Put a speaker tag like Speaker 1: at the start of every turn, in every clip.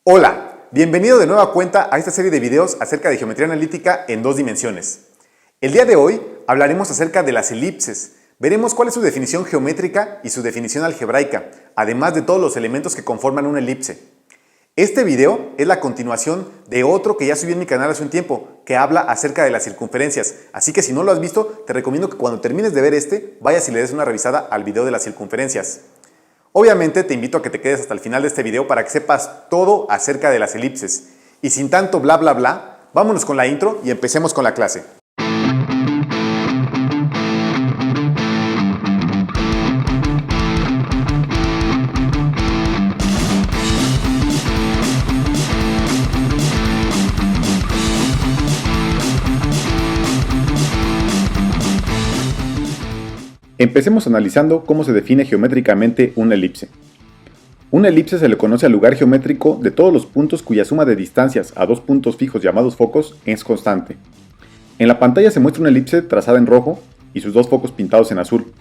Speaker 1: Hola, bienvenido de nueva cuenta a esta serie de videos acerca de geometría analítica en dos dimensiones. El día de hoy hablaremos acerca de las elipses. Veremos cuál es su definición geométrica y su definición algebraica, además de todos los elementos que conforman una elipse. Este video es la continuación de otro que ya subí en mi canal hace un tiempo, que habla acerca de las circunferencias, así que si no lo has visto, te recomiendo que cuando termines de ver este, vayas y le des una revisada al video de las circunferencias. Obviamente te invito a que te quedes hasta el final de este video para que sepas todo acerca de las elipses. Y sin tanto bla bla bla, vámonos con la intro y empecemos con la clase. Empecemos analizando cómo se define geométricamente una elipse. Una elipse se le conoce al lugar geométrico de todos los puntos cuya suma de distancias a dos puntos fijos llamados focos es constante. En la pantalla se muestra una elipse trazada en rojo y sus dos focos pintados en azul.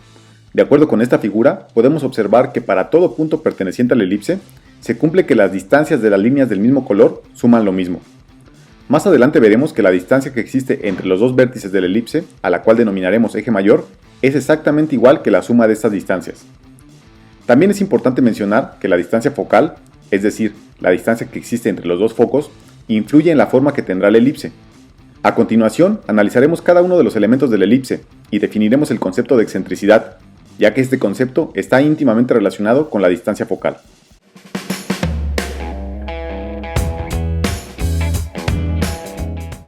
Speaker 1: De acuerdo con esta figura, podemos observar que para todo punto perteneciente a la elipse, se cumple que las distancias de las líneas del mismo color suman lo mismo. Más adelante veremos que la distancia que existe entre los dos vértices de la elipse, a la cual denominaremos eje mayor, es exactamente igual que la suma de estas distancias. También es importante mencionar que la distancia focal, es decir, la distancia que existe entre los dos focos, influye en la forma que tendrá la elipse. A continuación, analizaremos cada uno de los elementos de la elipse y definiremos el concepto de excentricidad, ya que este concepto está íntimamente relacionado con la distancia focal.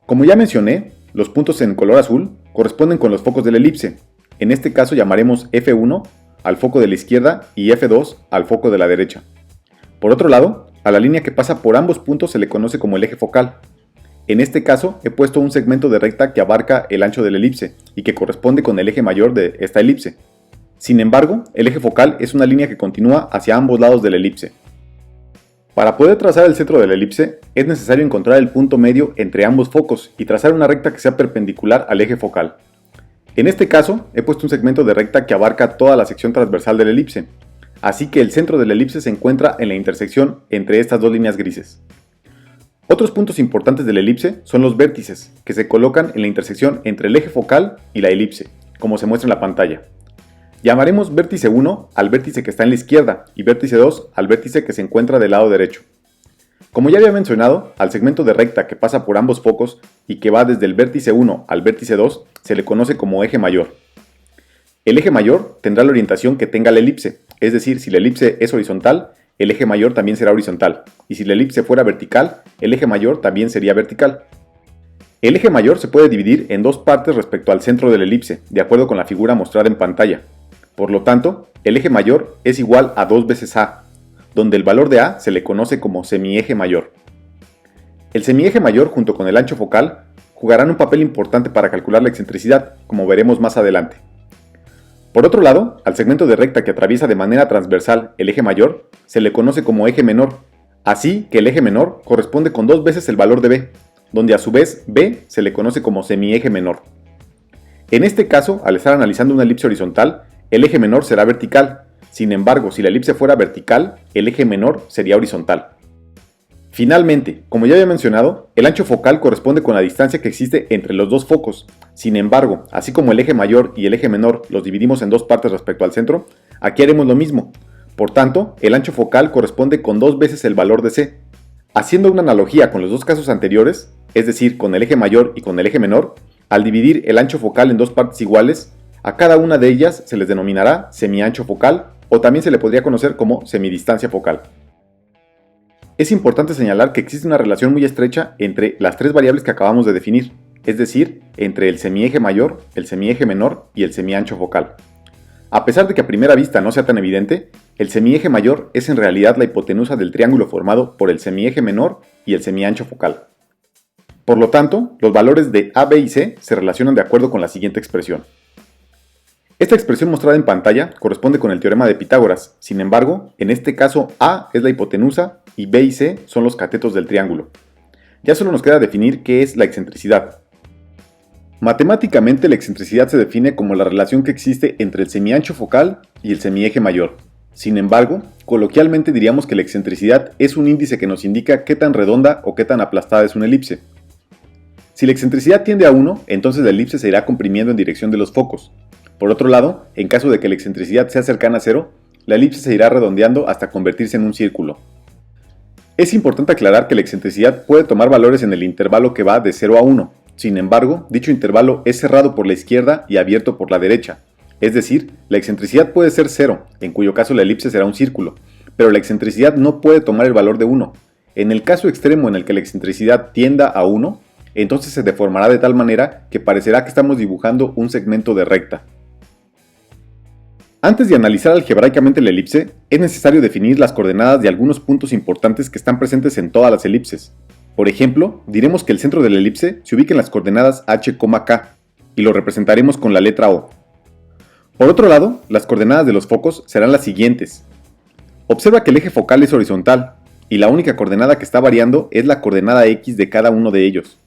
Speaker 1: Como ya mencioné, los puntos en color azul corresponden con los focos de la elipse. En este caso llamaremos F1 al foco de la izquierda y F2 al foco de la derecha. Por otro lado, a la línea que pasa por ambos puntos se le conoce como el eje focal. En este caso he puesto un segmento de recta que abarca el ancho de la elipse y que corresponde con el eje mayor de esta elipse. Sin embargo, el eje focal es una línea que continúa hacia ambos lados de la elipse. Para poder trazar el centro de la elipse, es necesario encontrar el punto medio entre ambos focos y trazar una recta que sea perpendicular al eje focal. En este caso, he puesto un segmento de recta que abarca toda la sección transversal de la elipse, así que el centro de la elipse se encuentra en la intersección entre estas dos líneas grises. Otros puntos importantes de la elipse son los vértices, que se colocan en la intersección entre el eje focal y la elipse, como se muestra en la pantalla. Llamaremos vértice 1 al vértice que está en la izquierda y vértice 2 al vértice que se encuentra del lado derecho. Como ya había mencionado, al segmento de recta que pasa por ambos focos y que va desde el vértice 1 al vértice 2 se le conoce como eje mayor. El eje mayor tendrá la orientación que tenga la elipse, es decir, si la elipse es horizontal, el eje mayor también será horizontal, y si la elipse fuera vertical, el eje mayor también sería vertical. El eje mayor se puede dividir en dos partes respecto al centro de la elipse, de acuerdo con la figura mostrada en pantalla. Por lo tanto, el eje mayor es igual a 2 veces A, donde el valor de A se le conoce como semieje mayor. El semieje mayor junto con el ancho focal jugarán un papel importante para calcular la excentricidad, como veremos más adelante. Por otro lado, al segmento de recta que atraviesa de manera transversal el eje mayor se le conoce como eje menor, así que el eje menor corresponde con 2 veces el valor de B, donde a su vez B se le conoce como semieje menor. En este caso, al estar analizando una elipse horizontal, el eje menor será vertical. Sin embargo, si la elipse fuera vertical, el eje menor sería horizontal. Finalmente, como ya había mencionado, el ancho focal corresponde con la distancia que existe entre los dos focos. Sin embargo, así como el eje mayor y el eje menor los dividimos en dos partes respecto al centro, aquí haremos lo mismo. Por tanto, el ancho focal corresponde con 2 veces el valor de C. Haciendo una analogía con los dos casos anteriores, es decir, con el eje mayor y con el eje menor, al dividir el ancho focal en dos partes iguales, a cada una de ellas se les denominará semiancho focal o también se le podría conocer como semidistancia focal. Es importante señalar que existe una relación muy estrecha entre las tres variables que acabamos de definir, es decir, entre el semieje mayor, el semieje menor y el semiancho focal. A pesar de que a primera vista no sea tan evidente, el semieje mayor es en realidad la hipotenusa del triángulo formado por el semieje menor y el semiancho focal. Por lo tanto, los valores de A, B y C se relacionan de acuerdo con la siguiente expresión. Esta expresión mostrada en pantalla corresponde con el teorema de Pitágoras, sin embargo, en este caso A es la hipotenusa y B y C son los catetos del triángulo. Ya solo nos queda definir qué es la excentricidad. Matemáticamente la excentricidad se define como la relación que existe entre el semiancho focal y el semieje mayor. Sin embargo, coloquialmente diríamos que la excentricidad es un índice que nos indica qué tan redonda o qué tan aplastada es una elipse. Si la excentricidad tiende a 1, entonces la elipse se irá comprimiendo en dirección de los focos. Por otro lado, en caso de que la excentricidad sea cercana a 0, la elipse se irá redondeando hasta convertirse en un círculo. Es importante aclarar que la excentricidad puede tomar valores en el intervalo que va de 0 a 1. Sin embargo, dicho intervalo es cerrado por la izquierda y abierto por la derecha. Es decir, la excentricidad puede ser 0, en cuyo caso la elipse será un círculo, pero la excentricidad no puede tomar el valor de 1. En el caso extremo en el que la excentricidad tienda a 1, entonces se deformará de tal manera que parecerá que estamos dibujando un segmento de recta. Antes de analizar algebraicamente la elipse, es necesario definir las coordenadas de algunos puntos importantes que están presentes en todas las elipses. Por ejemplo, diremos que el centro de la elipse se ubica en las coordenadas h, k, y lo representaremos con la letra O. Por otro lado, las coordenadas de los focos serán las siguientes. Observa que el eje focal es horizontal, y la única coordenada que está variando es la coordenada x de cada uno de ellos.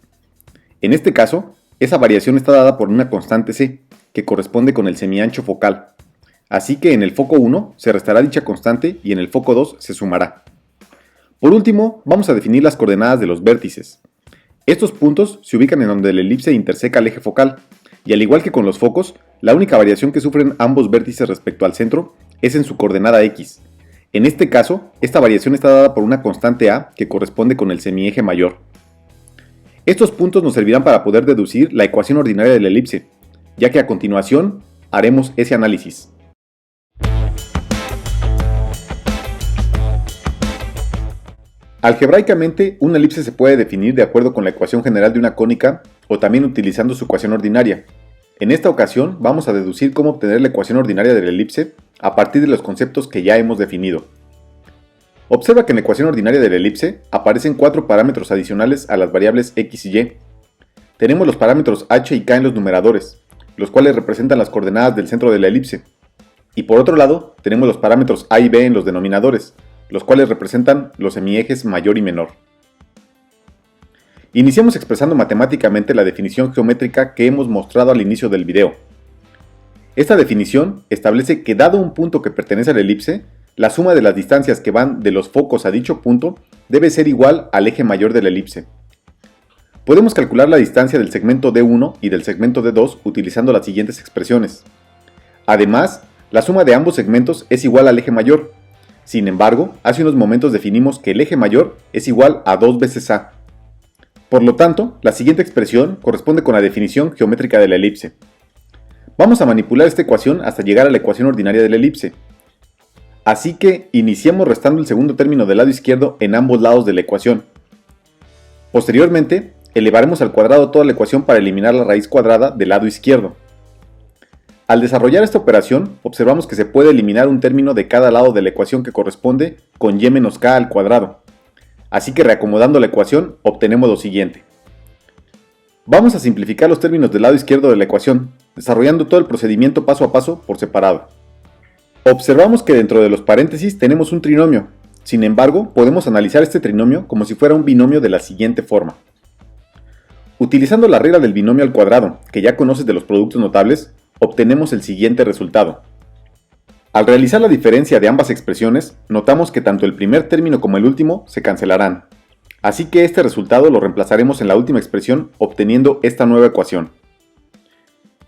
Speaker 1: En este caso, esa variación está dada por una constante c, que corresponde con el semiancho focal. Así que en el foco 1 se restará dicha constante y en el foco 2 se sumará. Por último, vamos a definir las coordenadas de los vértices. Estos puntos se ubican en donde la elipse interseca el eje focal, y al igual que con los focos, la única variación que sufren ambos vértices respecto al centro es en su coordenada x. En este caso, esta variación está dada por una constante a que corresponde con el semieje mayor. Estos puntos nos servirán para poder deducir la ecuación ordinaria de la elipse, ya que a continuación haremos ese análisis. Algebraicamente, una elipse se puede definir de acuerdo con la ecuación general de una cónica o también utilizando su ecuación ordinaria. En esta ocasión vamos a deducir cómo obtener la ecuación ordinaria de la elipse a partir de los conceptos que ya hemos definido. Observa que en la ecuación ordinaria de la elipse aparecen 4 parámetros adicionales a las variables x y y. Tenemos los parámetros h y k en los numeradores, los cuales representan las coordenadas del centro de la elipse. Y por otro lado, tenemos los parámetros a y b en los denominadores, los cuales representan los semiejes mayor y menor. Iniciamos expresando matemáticamente la definición geométrica que hemos mostrado al inicio del video. Esta definición establece que dado un punto que pertenece a la elipse, la suma de las distancias que van de los focos a dicho punto debe ser igual al eje mayor de la elipse. Podemos calcular la distancia del segmento D1 y del segmento D2 utilizando las siguientes expresiones. Además, la suma de ambos segmentos es igual al eje mayor. Sin embargo, hace unos momentos definimos que el eje mayor es igual a 2 veces a. Por lo tanto, la siguiente expresión corresponde con la definición geométrica de la elipse. Vamos a manipular esta ecuación hasta llegar a la ecuación ordinaria de la elipse. Así que iniciemos restando el segundo término del lado izquierdo en ambos lados de la ecuación. Posteriormente, elevaremos al cuadrado toda la ecuación para eliminar la raíz cuadrada del lado izquierdo. Al desarrollar esta operación, observamos que se puede eliminar un término de cada lado de la ecuación que corresponde con y menos k al cuadrado. Así que reacomodando la ecuación, obtenemos lo siguiente. Vamos a simplificar los términos del lado izquierdo de la ecuación, desarrollando todo el procedimiento paso a paso por separado. Observamos que dentro de los paréntesis tenemos un trinomio. Sin embargo, podemos analizar este trinomio como si fuera un binomio de la siguiente forma. Utilizando la regla del binomio al cuadrado, que ya conoces de los productos notables, obtenemos el siguiente resultado. Al realizar la diferencia de ambas expresiones, notamos que tanto el primer término como el último se cancelarán. Así que este resultado lo reemplazaremos en la última expresión obteniendo esta nueva ecuación.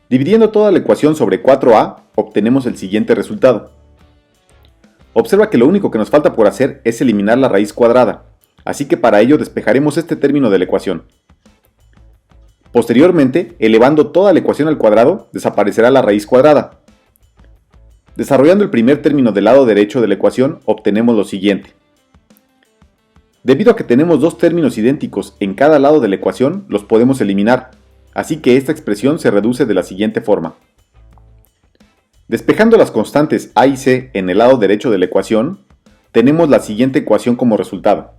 Speaker 1: Dividiendo toda la ecuación sobre 4a, obtenemos el siguiente resultado. Observa que lo único que nos falta por hacer es eliminar la raíz cuadrada, así que para ello despejaremos este término de la ecuación. Posteriormente, elevando toda la ecuación al cuadrado, desaparecerá la raíz cuadrada. Desarrollando el primer término del lado derecho de la ecuación, obtenemos lo siguiente. Debido a que tenemos dos términos idénticos en cada lado de la ecuación, los podemos eliminar, así que esta expresión se reduce de la siguiente forma. Despejando las constantes a y c en el lado derecho de la ecuación, tenemos la siguiente ecuación como resultado.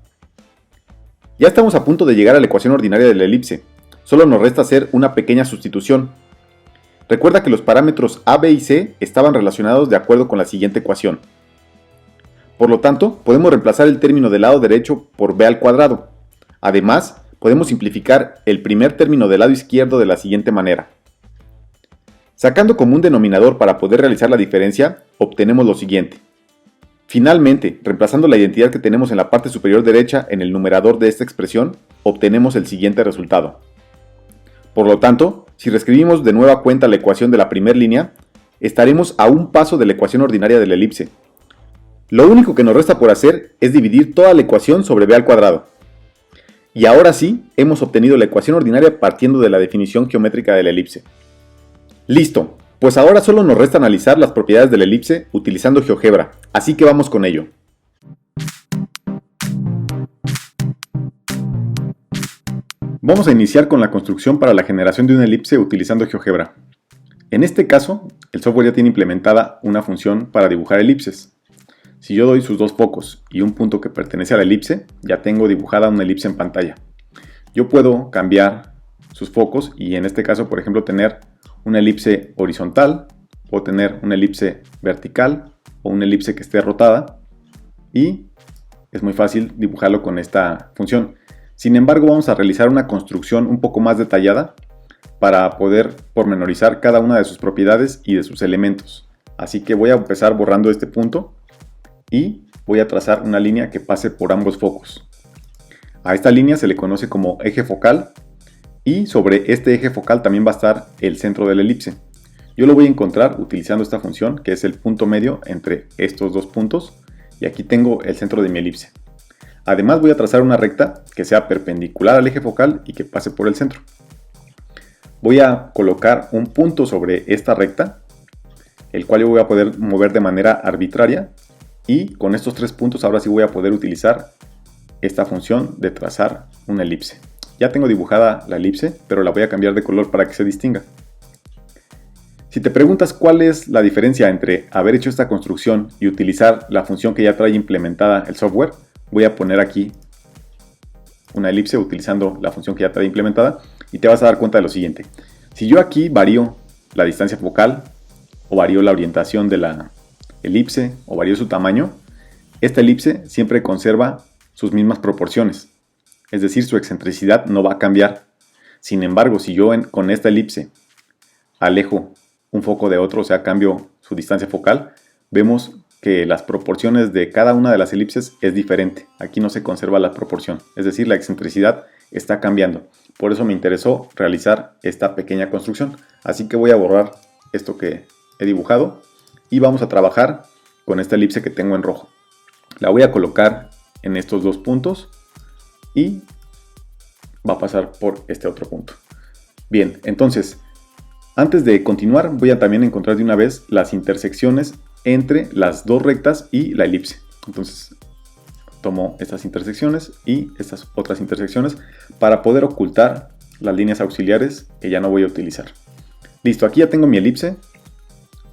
Speaker 1: Ya estamos a punto de llegar a la ecuación ordinaria de la elipse. Solo nos resta hacer una pequeña sustitución. Recuerda que los parámetros a, b y c estaban relacionados de acuerdo con la siguiente ecuación. Por lo tanto, podemos reemplazar el término del lado derecho por b al cuadrado. Además, podemos simplificar el primer término del lado izquierdo de la siguiente manera. Sacando como un denominador para poder realizar la diferencia, obtenemos lo siguiente. Finalmente, reemplazando la identidad que tenemos en la parte superior derecha en el numerador de esta expresión, obtenemos el siguiente resultado. Por lo tanto, si reescribimos de nueva cuenta la ecuación de la primera línea, estaremos a un paso de la ecuación ordinaria de la elipse. Lo único que nos resta por hacer es dividir toda la ecuación sobre b al cuadrado. Y ahora sí, hemos obtenido la ecuación ordinaria partiendo de la definición geométrica de la elipse. ¡Listo! Pues ahora solo nos resta analizar las propiedades de la elipse utilizando GeoGebra, así que vamos con ello. Vamos a iniciar con la construcción para la generación de una elipse utilizando GeoGebra. En este caso, el software ya tiene implementada una función para dibujar elipses. Si yo doy sus dos focos y un punto que pertenece a la elipse, ya tengo dibujada una elipse en pantalla. Yo puedo cambiar sus focos y en este caso, por ejemplo, tener una elipse horizontal, o tener una elipse vertical, o una elipse que esté rotada, y es muy fácil dibujarlo con esta función. Sin embargo, vamos a realizar una construcción un poco más detallada para poder pormenorizar cada una de sus propiedades y de sus elementos. Así que voy a empezar borrando este punto y voy a trazar una línea que pase por ambos focos. A esta línea se le conoce como eje focal y sobre este eje focal también va a estar el centro de la elipse. Yo lo voy a encontrar utilizando esta función que es el punto medio entre estos dos puntos y aquí tengo el centro de mi elipse. Además voy a trazar una recta que sea perpendicular al eje focal y que pase por el centro. Voy a colocar un punto sobre esta recta, el cual yo voy a poder mover de manera arbitraria y con estos tres puntos ahora sí voy a poder utilizar esta función de trazar una elipse. Ya tengo dibujada la elipse, pero la voy a cambiar de color para que se distinga. Si te preguntas cuál es la diferencia entre haber hecho esta construcción y utilizar la función que ya trae implementada el software, voy a poner aquí una elipse utilizando la función que ya trae implementada y te vas a dar cuenta de lo siguiente. Si yo aquí varío la distancia focal o varío la orientación de la elipse o varío su tamaño, esta elipse siempre conserva sus mismas proporciones. Es decir, su excentricidad no va a cambiar. Sin embargo, si yo con esta elipse alejo un foco de otro, o sea, cambio su distancia focal, vemos que las proporciones de cada una de las elipses es diferente. Aquí no se conserva la proporción, es decir, la excentricidad está cambiando. Por eso me interesó realizar esta pequeña construcción. Así que voy a borrar esto que he dibujado y vamos a trabajar con esta elipse que tengo en rojo. La voy a colocar en estos dos puntos y va a pasar por este otro punto. Bien, entonces, antes de continuar voy a también encontrar de una vez las intersecciones entre las dos rectas y la elipse. Entonces, tomo estas intersecciones y estas otras intersecciones para poder ocultar las líneas auxiliares que ya no voy a utilizar. Listo, aquí ya tengo mi elipse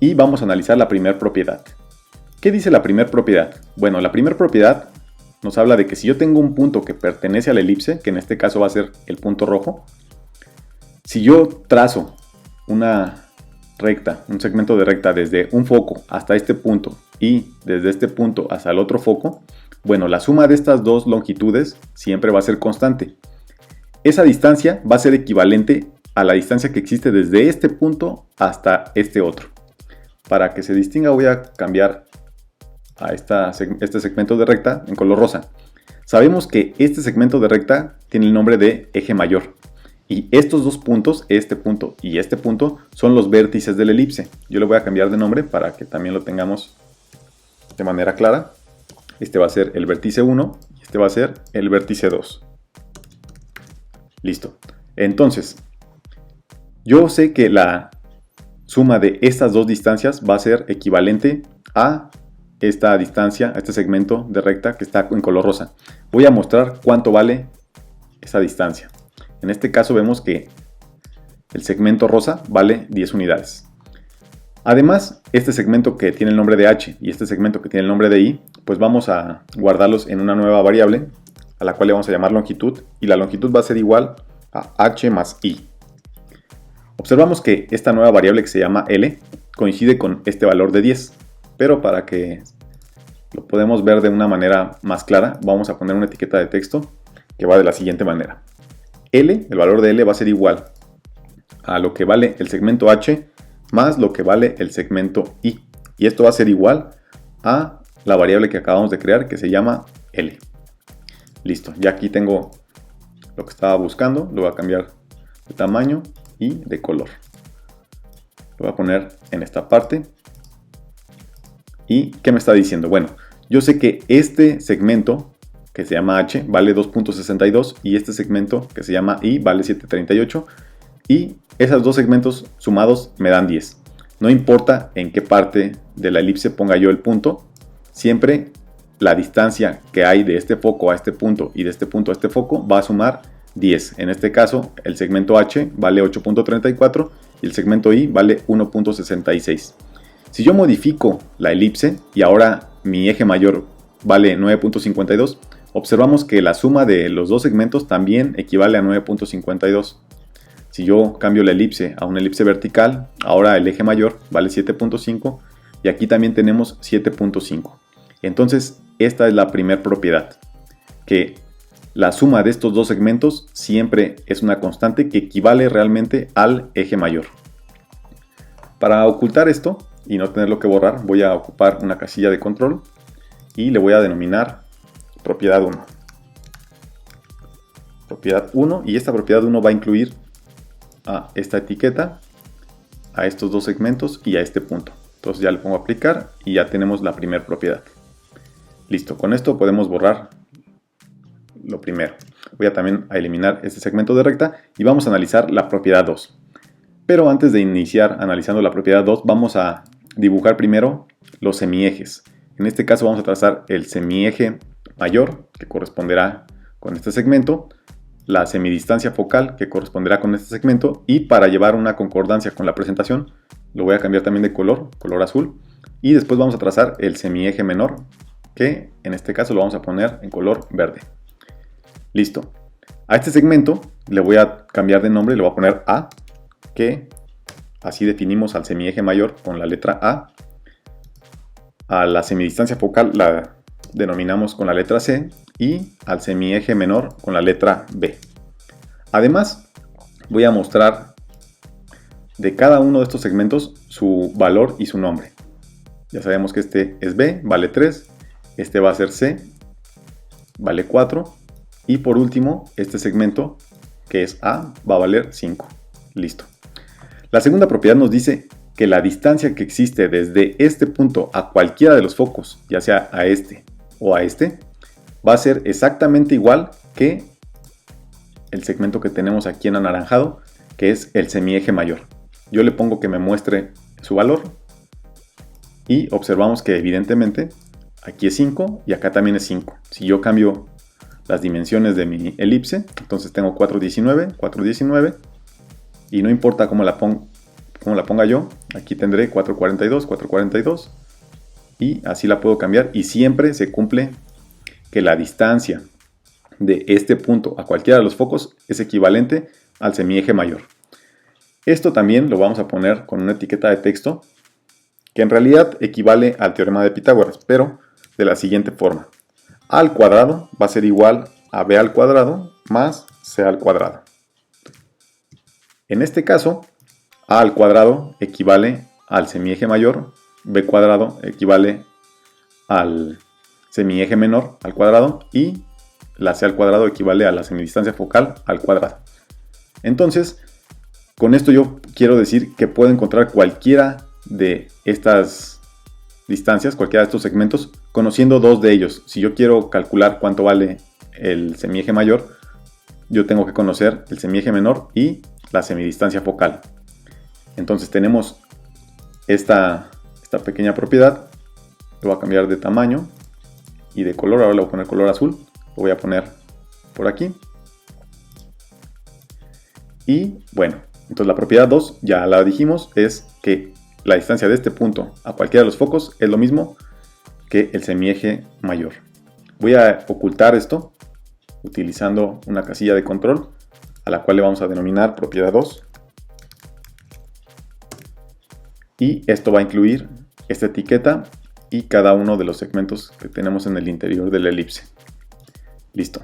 Speaker 1: y vamos a analizar la primera propiedad. ¿Qué dice la primera propiedad? Bueno, la primera propiedad nos habla de que si yo tengo un punto que pertenece a la elipse, que en este caso va a ser el punto rojo, si yo trazo una recta, un segmento de recta desde un foco hasta este punto y desde este punto hasta el otro foco, bueno, la suma de estas dos longitudes siempre va a ser constante. Esa distancia va a ser equivalente a la distancia que existe desde este punto hasta este otro. Para que se distinga voy a cambiar a este segmento de recta en color rosa. Sabemos que este segmento de recta tiene el nombre de eje mayor. Y estos dos puntos, este punto y este punto, son los vértices de la elipse. Yo le voy a cambiar de nombre para que también lo tengamos de manera clara. Este va a ser el vértice 1 y este va a ser el vértice 2. Listo. Entonces, yo sé que la suma de estas dos distancias va a ser equivalente a esta distancia, a este segmento de recta que está en color rosa. Voy a mostrar cuánto vale esa distancia. En este caso vemos que el segmento rosa vale 10 unidades. Además, este segmento que tiene el nombre de h y este segmento que tiene el nombre de y, pues vamos a guardarlos en una nueva variable a la cual le vamos a llamar longitud, y la longitud va a ser igual a h más i. Observamos que esta nueva variable que se llama L coincide con este valor de 10, pero para que lo podamos ver de una manera más clara, vamos a poner una etiqueta de texto que va de la siguiente manera. L, el valor de L va a ser igual a lo que vale el segmento H más lo que vale el segmento I. Y esto va a ser igual a la variable que acabamos de crear, que se llama L. Listo, ya aquí tengo lo que estaba buscando. Lo voy a cambiar de tamaño y de color. Lo voy a poner en esta parte. ¿Y qué me está diciendo? Bueno, yo sé que este segmento que se llama H vale 2.62 y este segmento que se llama I vale 7.38 y esos dos segmentos sumados me dan 10. No importa en qué parte de la elipse ponga yo el punto, siempre la distancia que hay de este foco a este punto y de este punto a este foco va a sumar 10. En este caso, el segmento H vale 8.34 y el segmento I vale 1.66. Si yo modifico la elipse y ahora mi eje mayor vale 9.52, observamos que la suma de los dos segmentos también equivale a 9.52. Si yo cambio la elipse a una elipse vertical, ahora el eje mayor vale 7.5 y aquí también tenemos 7.5. Entonces, esta es la primera propiedad, que la suma de estos dos segmentos siempre es una constante que equivale realmente al eje mayor. Para ocultar esto y no tenerlo que borrar, voy a ocupar una casilla de control y le voy a denominar propiedad 1. Propiedad 1, y esta propiedad 1 va a incluir a esta etiqueta, a estos dos segmentos y a este punto. Entonces ya le pongo a aplicar y ya tenemos la primera propiedad. Listo, con esto podemos borrar lo primero. Voy a también a eliminar este segmento de recta y vamos a analizar la propiedad 2. Pero antes de iniciar analizando la propiedad 2, vamos a dibujar primero los semiejes. En este caso vamos a trazar el semieje mayor, que corresponderá con este segmento, la semidistancia focal, que corresponderá con este segmento, y para llevar una concordancia con la presentación, lo voy a cambiar también de color azul, y después vamos a trazar el semieje menor, que en este caso lo vamos a poner en color verde. Listo. A este segmento le voy a cambiar de nombre, le voy a poner A, que así definimos al semieje mayor con la letra A. A la semidistancia focal la denominamos con la letra C y al semieje menor con la letra B. Además, voy a mostrar de cada uno de estos segmentos su valor y su nombre. Ya sabemos que este es B, vale 3, este va a ser C, vale 4 y por último este segmento que es A va a valer 5. Listo. La segunda propiedad nos dice que la distancia que existe desde este punto a cualquiera de los focos, ya sea a este o a este, va a ser exactamente igual que el segmento que tenemos aquí en anaranjado, que es el semieje mayor. Yo le pongo que me muestre su valor y observamos que evidentemente aquí es 5 y acá también es 5. Si yo cambio las dimensiones de mi elipse, entonces tengo 4,19, 4,19 y no importa cómo la ponga yo, aquí tendré 4,42, 4,42 y así la puedo cambiar y siempre se cumple que la distancia de este punto a cualquiera de los focos es equivalente al semieje mayor. Esto también lo vamos a poner con una etiqueta de texto que en realidad equivale al teorema de Pitágoras, pero de la siguiente forma. A al cuadrado va a ser igual a b al cuadrado más c al cuadrado. En este caso, a al cuadrado equivale al semieje mayor, b cuadrado equivale al semieje menor al cuadrado y la c al cuadrado equivale a la semidistancia focal al cuadrado. Entonces, con esto yo quiero decir que puedo encontrar cualquiera de estas distancias, cualquiera de estos segmentos, conociendo dos de ellos. Si yo quiero calcular cuánto vale el semieje mayor, yo tengo que conocer el semieje menor y la semidistancia focal. Entonces tenemos esta pequeña propiedad. Lo voy a cambiar de tamaño y de color. Ahora le voy a poner color azul. Lo voy a poner por aquí. Y bueno, entonces la propiedad 2, ya la dijimos, es que la distancia de este punto a cualquiera de los focos es lo mismo que el semieje mayor. Voy a ocultar esto utilizando una casilla de control a la cual le vamos a denominar propiedad 2. Y esto va a incluir esta etiqueta y cada uno de los segmentos que tenemos en el interior de la elipse. Listo.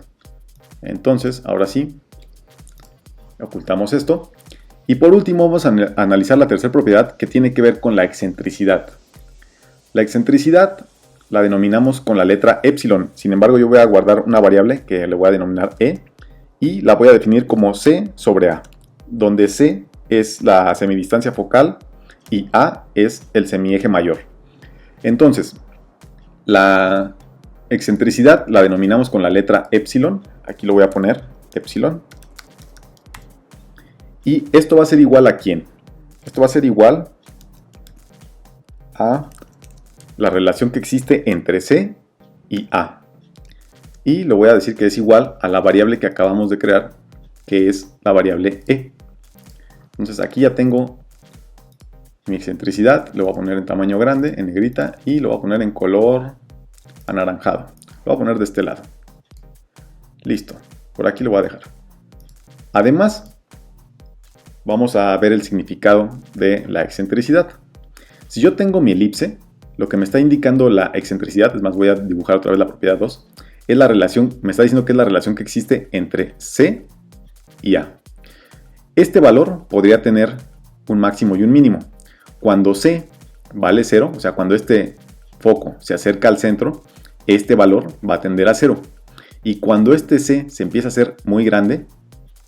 Speaker 1: Entonces, ahora sí, ocultamos esto. Y por último vamos a analizar la tercera propiedad que tiene que ver con la excentricidad. La excentricidad la denominamos con la letra epsilon. Sin embargo, yo voy a guardar una variable que le voy a denominar e y la voy a definir como c sobre a, donde c es la semidistancia focal y a es el semieje mayor. Entonces, la excentricidad la denominamos con la letra epsilon. Aquí lo voy a poner epsilon. Y esto va a ser igual a ¿quién? Esto va a ser igual a la relación que existe entre C y A. Y lo voy a decir que es igual a la variable que acabamos de crear, que es la variable E. Entonces aquí ya tengo mi excentricidad, lo voy a poner en tamaño grande, en negrita, y lo voy a poner en color anaranjado. Lo voy a poner de este lado. Listo, por aquí lo voy a dejar. Además, vamos a ver el significado de la excentricidad. Si yo tengo mi elipse, lo que me está indicando la excentricidad, es más, voy a dibujar otra vez la propiedad 2, es la relación, me está diciendo que es la relación que existe entre C y A. Este valor podría tener un máximo y un mínimo. Cuando C vale 0, o sea, cuando este foco se acerca al centro, este valor va a tender a 0. Y cuando este C se empieza a hacer muy grande,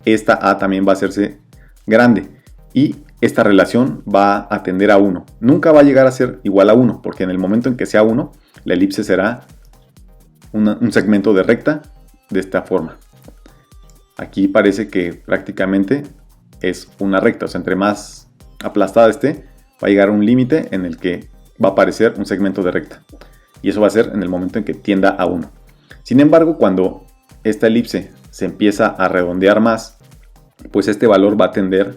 Speaker 1: esta A también va a hacerse grande. Y esta relación va a tender a 1. Nunca va a llegar a ser igual a 1, porque en el momento en que sea 1, la elipse será un segmento de recta de esta forma. Aquí parece que prácticamente es una recta, o sea, entre más aplastada esté, va a llegar a un límite en el que va a aparecer un segmento de recta. Y eso va a ser en el momento en que tienda a 1. Sin embargo, cuando esta elipse se empieza a redondear más, pues este valor va a tender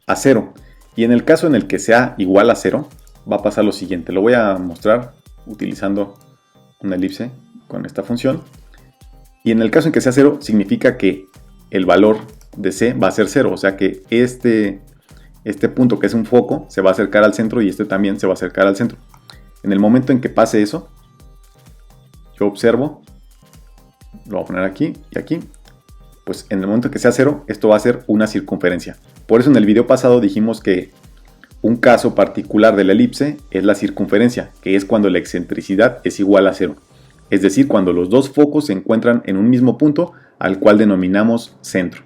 Speaker 1: a 0. Y en el caso en el que sea igual a 0, va a pasar lo siguiente. Lo voy a mostrar utilizando una elipse con esta función. Y en el caso en que sea 0, significa que el valor de C va a ser 0. O sea que este punto, que es un foco, se va a acercar al centro y este también se va a acercar al centro. En el momento en que pase eso, yo observo, lo voy a poner aquí y aquí, pues en el momento en que sea 0, esto va a ser una circunferencia. Por eso en el video pasado dijimos que un caso particular de la elipse es la circunferencia, que es cuando la excentricidad es igual a 0. Es decir, cuando los dos focos se encuentran en un mismo punto al cual denominamos centro.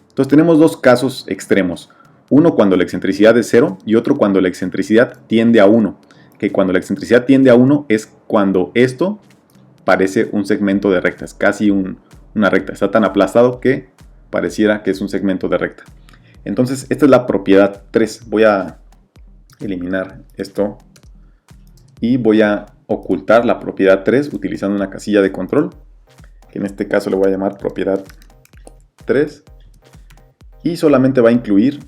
Speaker 1: Entonces tenemos dos casos extremos. Uno cuando la excentricidad es 0 y otro cuando la excentricidad tiende a 1. Que cuando la excentricidad tiende a 1 es cuando esto parece un segmento de recta. Es casi una recta. Está tan aplastado que pareciera que es un segmento de recta. Entonces esta es la propiedad 3. Voy a eliminar esto y voy a ocultar la propiedad 3 utilizando una casilla de control, que en este caso le voy a llamar propiedad 3, y solamente va a incluir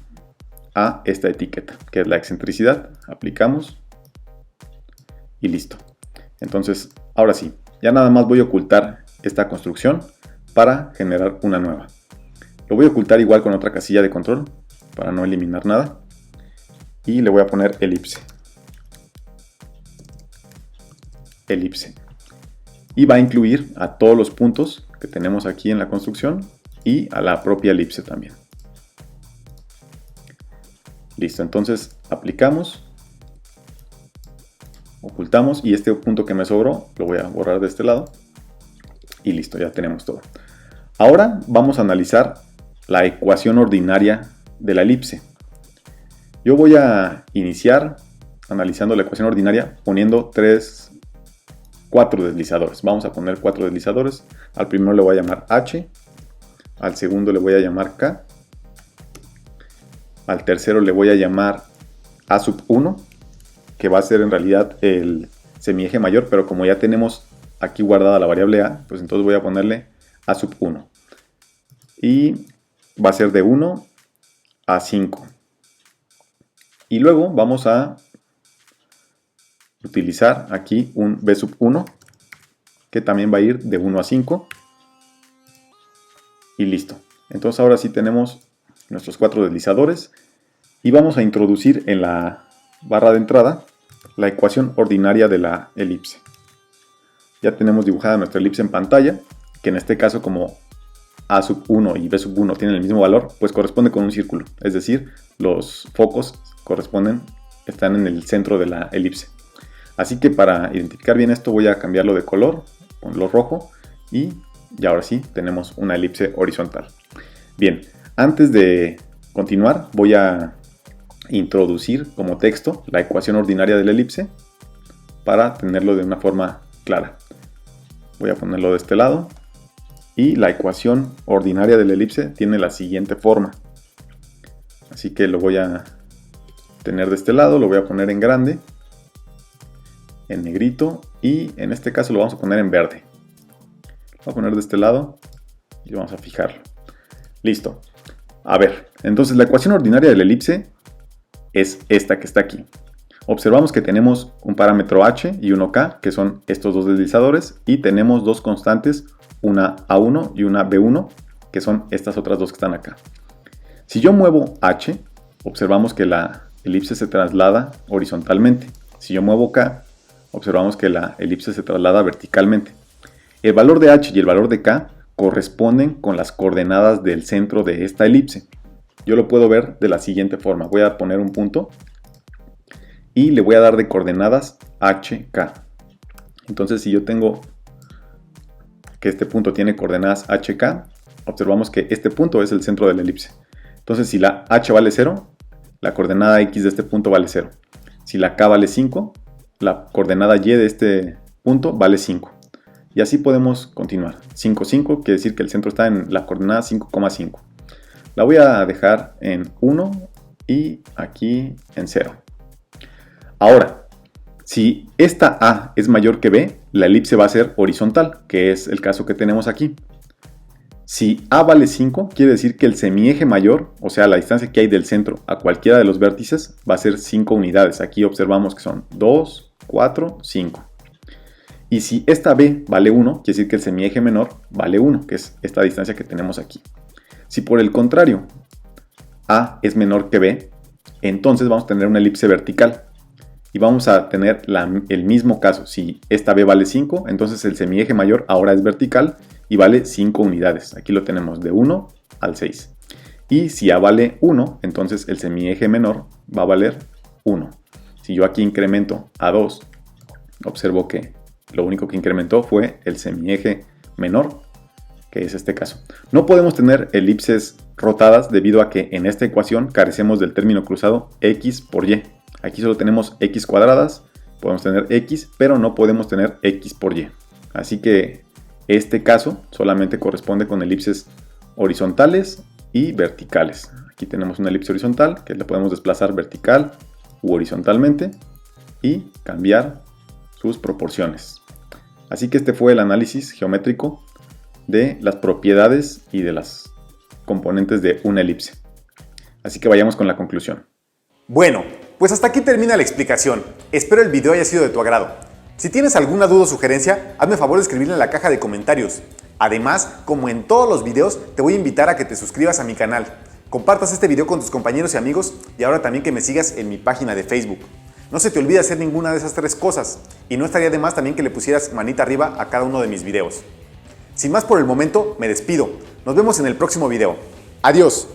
Speaker 1: a esta etiqueta, que es la excentricidad. Aplicamos y listo. Entonces, ahora sí, ya nada más voy a ocultar esta construcción para generar una nueva. Lo voy a ocultar igual con otra casilla de control para no eliminar nada. Y le voy a poner elipse. Elipse. Y va a incluir a todos los puntos que tenemos aquí en la construcción y a la propia elipse también. Listo, entonces aplicamos, ocultamos y este punto que me sobró lo voy a borrar de este lado. Y listo, ya tenemos todo. Ahora vamos a analizar la ecuación ordinaria de la elipse. Yo voy a iniciar analizando la ecuación ordinaria poniendo 4 deslizadores. Vamos a poner 4 deslizadores. Al primero le voy a llamar H, al segundo le voy a llamar K, al tercero le voy a llamar A sub 1, que va a ser en realidad el semieje mayor, pero como ya tenemos aquí guardada la variable A, pues entonces voy a ponerle A sub 1. Y va a ser de 1 a 5. Y luego vamos a utilizar aquí un B sub 1, que también va a ir de 1 a 5. Y listo. Entonces ahora sí tenemos nuestros 4 deslizadores. Y vamos a introducir en la barra de entrada la ecuación ordinaria de la elipse. Ya tenemos dibujada nuestra elipse en pantalla, que en este caso como A sub 1 y B sub 1 tienen el mismo valor, pues corresponde con un círculo. Es decir, los focos están en el centro de la elipse. Así que para identificar bien esto voy a cambiarlo de color, ponlo rojo y ahora sí tenemos una elipse horizontal. Bien, antes de continuar voy a introducir como texto la ecuación ordinaria de la elipse para tenerlo de una forma clara. Voy a ponerlo de este lado y la ecuación ordinaria de la elipse tiene la siguiente forma. Así que lo voy a tener de este lado, lo voy a poner en grande, en negrito y en este caso lo vamos a poner en verde. Lo voy a poner de este lado y vamos a fijarlo. Listo. A ver, entonces la ecuación ordinaria de la elipse es esta que está aquí. Observamos que tenemos un parámetro h y uno k, que son estos dos deslizadores, y tenemos dos constantes, una a1 y una b1, que son estas otras dos que están acá. Si yo muevo h, observamos que la elipse se traslada horizontalmente. Si yo muevo k, observamos que la elipse se traslada verticalmente. El valor de h y el valor de k corresponden con las coordenadas del centro de esta elipse. Yo lo puedo ver de la siguiente forma. Voy a poner un punto y le voy a dar de coordenadas HK. Entonces, si yo tengo que este punto tiene coordenadas HK, observamos que este punto es el centro de la elipse. Entonces, si la H vale 0, la coordenada X de este punto vale 0. Si la K vale 5, la coordenada Y de este punto vale 5. Y así podemos continuar. 5, 5 quiere decir que el centro está en la coordenada 5,5. La voy a dejar en 1 y aquí en 0. Ahora, si esta A es mayor que B, la elipse va a ser horizontal, que es el caso que tenemos aquí. Si A vale 5, quiere decir que el semieje mayor, o sea, la distancia que hay del centro a cualquiera de los vértices, va a ser 5 unidades. Aquí observamos que son 2, 4, 5. Y si esta B vale 1, quiere decir que el semieje menor vale 1, que es esta distancia que tenemos aquí. Si por el contrario A es menor que B, entonces vamos a tener una elipse vertical. Y vamos a tener el mismo caso. Si esta B vale 5, entonces el semieje mayor ahora es vertical y vale 5 unidades. Aquí lo tenemos de 1 al 6. Y si A vale 1, entonces el semieje menor va a valer 1. Si yo aquí incremento a 2, observo que lo único que incrementó fue el semieje menor, que es este caso. No podemos tener elipses rotadas debido a que en esta ecuación carecemos del término cruzado x por y. Aquí solo tenemos x cuadradas, podemos tener x, pero no podemos tener x por y. Así que este caso solamente corresponde con elipses horizontales y verticales. Aquí tenemos una elipse horizontal que la podemos desplazar vertical u horizontalmente y cambiar sus proporciones. Así que este fue el análisis geométrico de las propiedades y de las componentes de una elipse. Así que vayamos con la conclusión.
Speaker 2: Bueno, pues hasta aquí termina la explicación. Espero el video haya sido de tu agrado. Si tienes alguna duda o sugerencia, hazme favor de escribirla en la caja de comentarios. Además, como en todos los videos, te voy a invitar a que te suscribas a mi canal, compartas este video con tus compañeros y amigos y ahora también que me sigas en mi página de Facebook. No se te olvide hacer ninguna de esas tres cosas y no estaría de más también que le pusieras manita arriba a cada uno de mis videos. Sin más por el momento, me despido. Nos vemos en el próximo video. Adiós.